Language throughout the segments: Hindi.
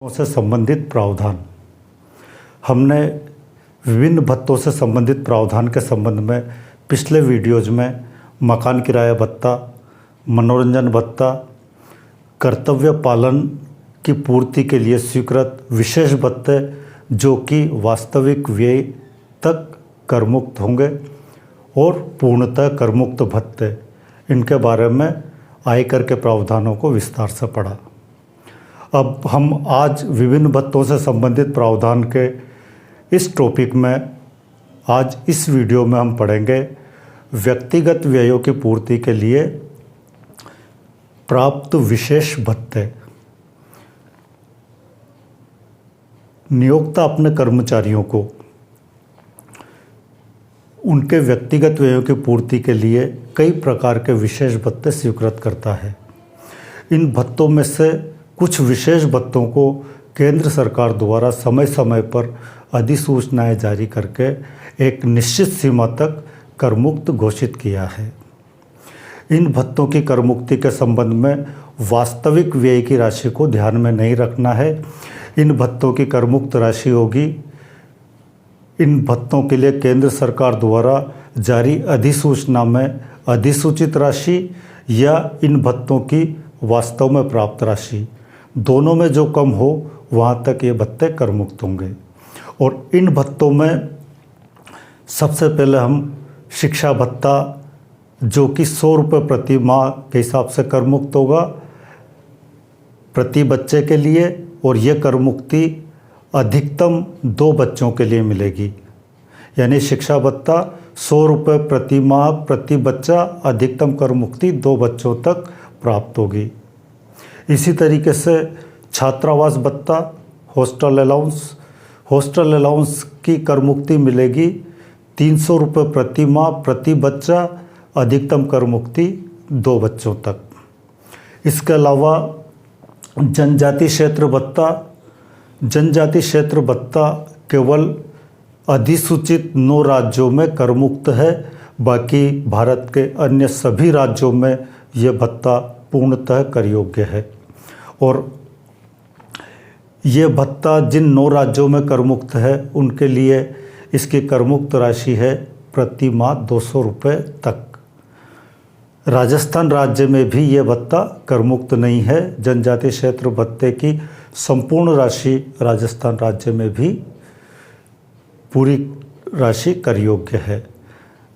से संबंधित प्रावधान। हमने विभिन्न भत्तों से संबंधित प्रावधान के संबंध में पिछले वीडियोज में मकान किराया भत्ता, मनोरंजन भत्ता, कर्तव्य पालन की पूर्ति के लिए स्वीकृत विशेष भत्ते जो कि वास्तविक व्यय तक करमुक्त होंगे और पूर्णतः करमुक्त भत्ते, इनके बारे में आयकर के प्रावधानों को विस्तार से पढ़ा। अब हम आज विभिन्न भत्तों से संबंधित प्रावधान के इस टॉपिक में आज इस वीडियो में हम पढ़ेंगे व्यक्तिगत व्ययों की पूर्ति के लिए प्राप्त विशेष भत्ते। नियोक्ता अपने कर्मचारियों को उनके व्यक्तिगत व्ययों की पूर्ति के लिए कई प्रकार के विशेष भत्ते स्वीकृत करता है। इन भत्तों में से कुछ विशेष भत्तों को केंद्र सरकार द्वारा समय समय पर अधिसूचनाएं जारी करके एक निश्चित सीमा तक करमुक्त घोषित किया है। इन भत्तों की करमुक्ति के संबंध में वास्तविक व्यय की राशि को ध्यान में नहीं रखना है। इन भत्तों की करमुक्त राशि होगी इन भत्तों के लिए केंद्र सरकार द्वारा जारी अधिसूचना में अधिसूचित राशि या इन भत्तों की वास्तव में प्राप्त राशि, दोनों में जो कम हो वहाँ तक ये भत्ते करमुक्त होंगे। और इन भत्तों में सबसे पहले हम शिक्षा भत्ता जो कि 100 रुपये प्रति माह के हिसाब से करमुक्त होगा प्रति बच्चे के लिए, और ये करमुक्ति अधिकतम 2 बच्चों के लिए मिलेगी। यानी शिक्षा भत्ता 100 रुपये प्रति माह प्रति बच्चा, अधिकतम करमुक्ति 2 बच्चों तक प्राप्त होगी। इसी तरीके से छात्रावास भत्ता, हॉस्टल अलाउंस की करमुक्ति मिलेगी 300 रुपये प्रति माह प्रति बच्चा, अधिकतम करमुक्ति 2 बच्चों तक। इसके अलावा जनजाति क्षेत्र भत्ता केवल अधिसूचित 9 राज्यों में करमुक्त है, बाकी भारत के अन्य सभी राज्यों में यह भत्ता पूर्णतः कर योग्य है। और ये भत्ता जिन 9 राज्यों में करमुक्त है उनके लिए इसकी करमुक्त राशि है प्रति माह 200 रुपये तक। राजस्थान राज्य में भी ये भत्ता करमुक्त नहीं है। जनजाति क्षेत्र भत्ते की संपूर्ण राशि राजस्थान राज्य में भी पूरी राशि कर योग्य है।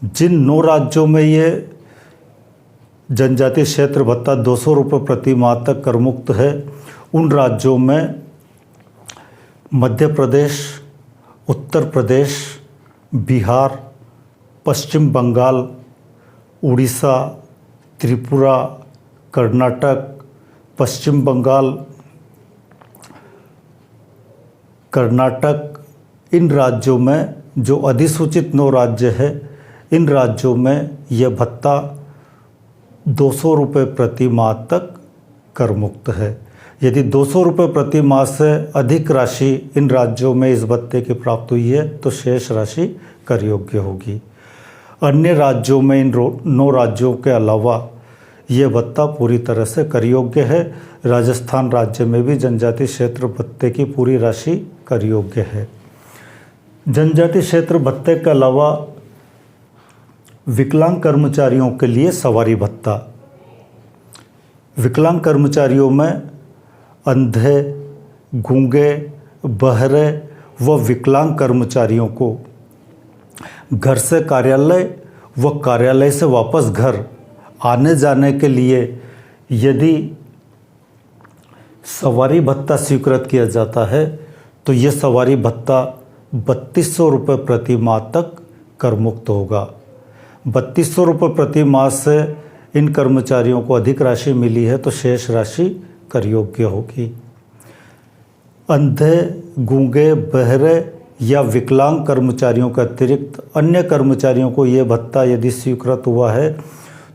जिन 9 राज्यों में ये जनजाति क्षेत्र भत्ता 200 रुपये प्रति माह तक करमुक्त है, उन राज्यों में मध्य प्रदेश, उत्तर प्रदेश, बिहार, पश्चिम बंगाल, उड़ीसा, त्रिपुरा, कर्नाटक, पश्चिम बंगाल, कर्नाटक, इन राज्यों में जो अधिसूचित 9 राज्य है, इन राज्यों में यह भत्ता 200 रुपये प्रति माह तक करमुक्त है। यदि 200 रुपये प्रति माह से अधिक राशि इन राज्यों में इस भत्ते की प्राप्त हुई है तो शेष राशि कर योग्य होगी। अन्य राज्यों में इन 9 राज्यों के अलावा ये भत्ता पूरी तरह से कर योग्य है। राजस्थान राज्य में भी जनजाति क्षेत्र भत्ते की पूरी राशि कर योग्य है। जनजाति क्षेत्र भत्ते के अलावा विकलांग कर्मचारियों के लिए सवारी भत्ता। विकलांग कर्मचारियों में अंधे, गूंगे, बहरे व विकलांग कर्मचारियों को घर से कार्यालय व कार्यालय से वापस घर आने जाने के लिए यदि सवारी भत्ता स्वीकृत किया जाता है तो ये सवारी भत्ता 3200 रुपये प्रति माह तक करमुक्त होगा। 3200 रुपये प्रति माह से इन कर्मचारियों को अधिक राशि मिली है तो शेष राशि कर योग्य होगी। अंधे, गूंगे, बहरे या विकलांग कर्मचारियों के अतिरिक्त अन्य कर्मचारियों को ये भत्ता यदि स्वीकृत हुआ है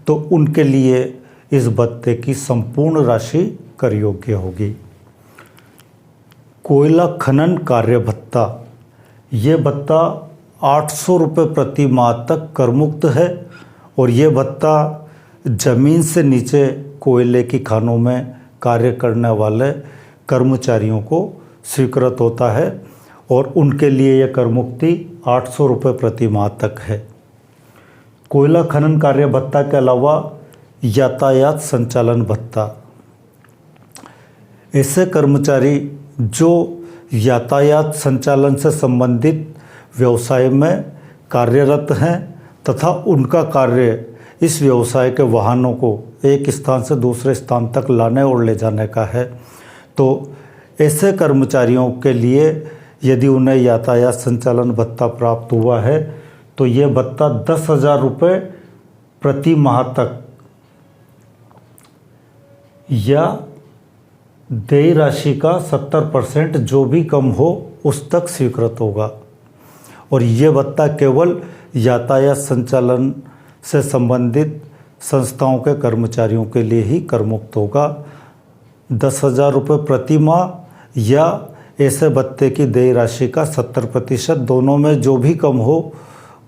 तो उनके लिए इस भत्ते की संपूर्ण राशि कर योग्य होगी। कोयला खनन कार्य भत्ता, ये भत्ता 800 रुपये प्रति माह तक करमुक्त है और ये भत्ता ज़मीन से नीचे कोयले की खानों में कार्य करने वाले कर्मचारियों को स्वीकृत होता है और उनके लिए यह कर मुक्ति 800 रुपये प्रति माह तक है। कोयला खनन कार्य भत्ता के अलावा यातायात संचालन भत्ता, ऐसे कर्मचारी जो यातायात संचालन से संबंधित व्यवसाय में कार्यरत हैं तथा उनका कार्य इस व्यवसाय के वाहनों को एक स्थान से दूसरे स्थान तक लाने और ले जाने का है, तो ऐसे कर्मचारियों के लिए यदि उन्हें यातायात संचालन भत्ता प्राप्त हुआ है तो ये भत्ता 10,000 रुपये प्रति माह तक या देय राशि का 70% जो भी कम हो उस तक स्वीकृत होगा। और ये भत्ता केवल यातायात संचालन से संबंधित संस्थाओं के कर्मचारियों के लिए ही कर मुक्त होगा। 10,000 रुपये प्रति माह या ऐसे भत्ते की देय राशि का 70%, दोनों में जो भी कम हो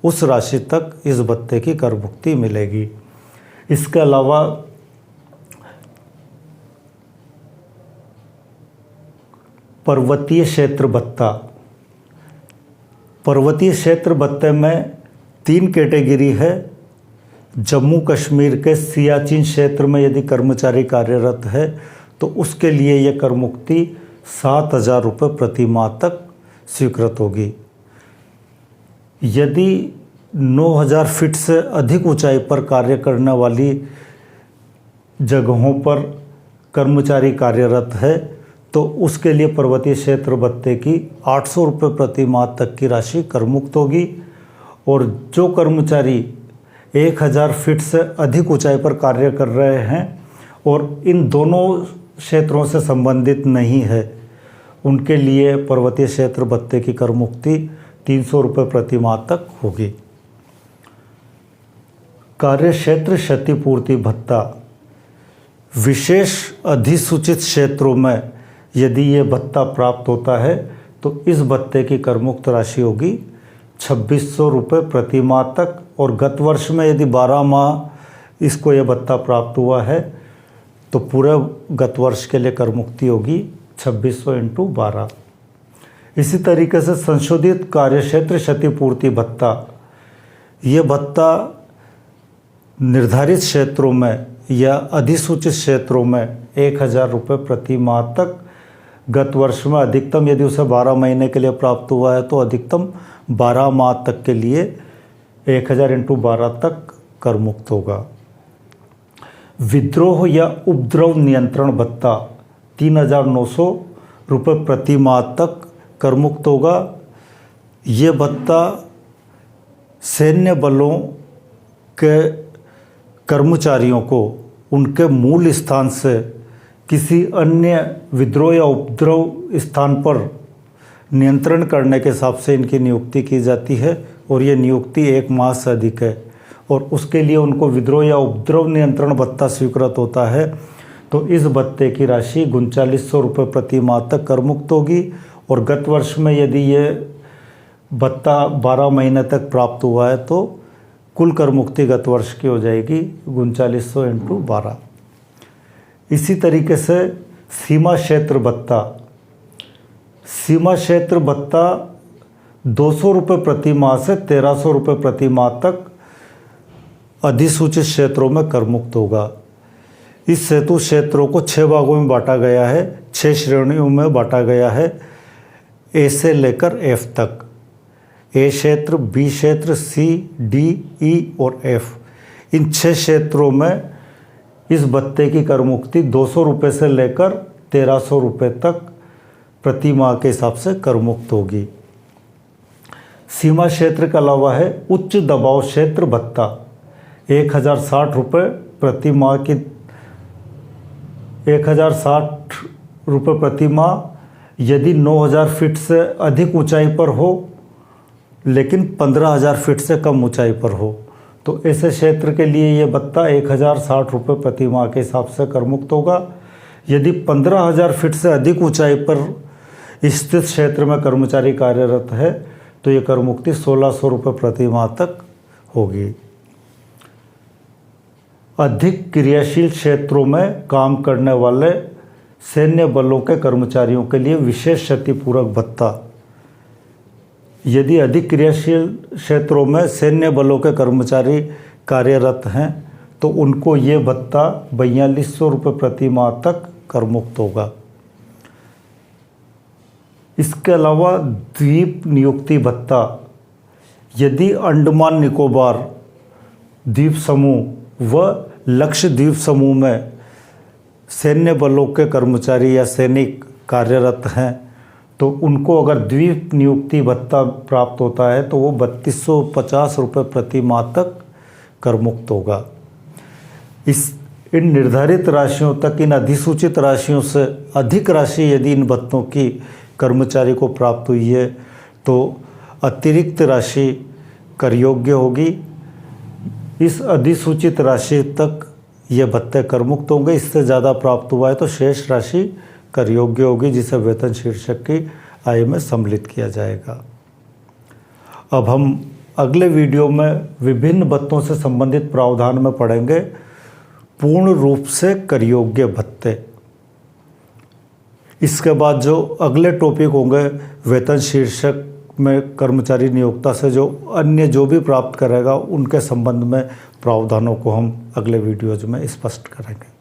उस राशि तक इस भत्ते की कर मुक्ति मिलेगी। इसके अलावा पर्वतीय क्षेत्र भत्ता, पर्वतीय क्षेत्र भत्ते में 3 कैटेगरी है। जम्मू कश्मीर के सियाचिन क्षेत्र में यदि कर्मचारी कार्यरत है तो उसके लिए यह कर मुक्ति 7,000 रुपये प्रति माह तक स्वीकृत होगी। यदि 9,000 फीट से अधिक ऊंचाई पर कार्य करने वाली जगहों पर कर्मचारी कार्यरत है तो उसके लिए पर्वतीय क्षेत्र भत्ते की 800 रुपये प्रति माह तक की राशि कर मुक्त होगी। और जो कर्मचारी 1,000 फीट से अधिक ऊंचाई पर कार्य कर रहे हैं और इन दोनों क्षेत्रों से संबंधित नहीं है, उनके लिए पर्वतीय क्षेत्र भत्ते की कर मुक्ति 300 रुपये प्रति माह तक होगी। कार्य क्षेत्र क्षतिपूर्ति भत्ता, विशेष अधिसूचित क्षेत्रों में यदि ये भत्ता प्राप्त होता है तो इस भत्ते की कर मुक्त राशि होगी 2,600 रुपये प्रति माह तक। और गत वर्ष में यदि 12 माह इसको ये भत्ता प्राप्त हुआ है तो पूरे गत वर्ष के लिए कर मुक्ति होगी 2,600 × 12। इसी तरीके से संशोधित कार्यक्षेत्र क्षतिपूर्ति भत्ता, ये भत्ता निर्धारित क्षेत्रों में या अधिसूचित क्षेत्रों में 1,000 रुपये प्रति माह तक, गत वर्ष में अधिकतम यदि उसे 12 महीने के लिए प्राप्त हुआ है तो अधिकतम 12 माह तक के लिए 1,000 × 12 तक कर मुक्त होगा। विद्रोह या उपद्रव नियंत्रण भत्ता 3,900 रुपये प्रति माह तक कर मुक्त होगा। ये भत्ता सैन्य बलों के कर्मचारियों को उनके मूल स्थान से किसी अन्य विद्रोह या उपद्रव स्थान पर नियंत्रण करने के हिसाब से इनकी नियुक्ति की जाती है और ये नियुक्ति 1 माह से अधिक है और उसके लिए उनको विद्रोह या उपद्रव नियंत्रण भत्ता स्वीकृत होता है। तो इस भत्ते की राशि 3,900 रुपये प्रति माह तक कर मुक्त होगी। और गत वर्ष में यदि ये भत्ता 12 महीने तक प्राप्त हुआ है तो कुल कर मुक्ति गत वर्ष की हो जाएगी 3,900 × 12। इसी तरीके से सीमा क्षेत्र भत्ता, सीमा क्षेत्र भत्ता 200 रुपये प्रति माह से 1,300 रुपये प्रति माह तक अधिसूचित क्षेत्रों में कर मुक्त होगा। इस सेतु क्षेत्रों को 6 भागों में बांटा गया है, 6 श्रेणियों में बांटा गया है, ए से लेकर एफ तक। ए क्षेत्र, बी क्षेत्र, सी, डी, ई और एफ, इन 6 क्षेत्रों में इस भत्ते की कर मुक्ति 200 रुपये से लेकर 1,300 रुपये तक प्रति माह के हिसाब से कर मुक्त होगी। सीमा क्षेत्र के अलावा है उच्च दबाव क्षेत्र भत्ता, 1,060 रुपये प्रति माह की 1,060 रुपये प्रति माह यदि 9,000 फीट से अधिक ऊंचाई पर हो लेकिन 15,000 फीट से कम ऊंचाई पर हो तो ऐसे क्षेत्र के लिए ये भत्ता 1,060 रुपये प्रति माह के हिसाब से कर मुक्त होगा। यदि 15,000 फीट से अधिक ऊंचाई पर स्थित क्षेत्र में कर्मचारी कार्यरत है तो ये कर मुक्ति 1,600 रुपये प्रति माह तक होगी। अधिक क्रियाशील क्षेत्रों में काम करने वाले सैन्य बलों के कर्मचारियों के लिए विशेष क्षतिपूरक भत्ता। यदि अधिक क्रियाशील क्षेत्रों में सैन्य बलों के कर्मचारी कार्यरत हैं तो उनको ये भत्ता 4200 रुपये प्रति माह तक कर मुक्त होगा। इसके अलावा द्वीप नियुक्ति भत्ता। यदि अंडमान निकोबार द्वीप समूह व लक्षद्वीप समूह में सैन्य बलों के कर्मचारी या सैनिक कार्यरत हैं तो उनको अगर द्वीप नियुक्ति भत्ता प्राप्त होता है तो वो 3250 रुपये प्रति माह तक कर मुक्त होगा। इन निर्धारित राशियों तक, इन अधिसूचित राशियों से अधिक राशि यदि इन भत्तों की कर्मचारी को प्राप्त हुई है तो अतिरिक्त राशि कर योग्य होगी। इस अधिसूचित राशि तक ये भत्ते कर मुक्त होंगे। इससे ज़्यादा प्राप्त हुआ है तो शेष राशि कर योग्य होगी, जिसे वेतन शीर्षक की आय में सम्मिलित किया जाएगा। अब हम अगले वीडियो में विभिन्न भत्तों से संबंधित प्रावधान में पढ़ेंगे पूर्ण रूप से कर योग्य भत्ते। इसके बाद जो अगले टॉपिक होंगे वेतन शीर्षक में कर्मचारी नियोक्ता से जो अन्य जो भी प्राप्त करेगा उनके संबंध में प्रावधानों को हम अगले वीडियोज में स्पष्ट करेंगे।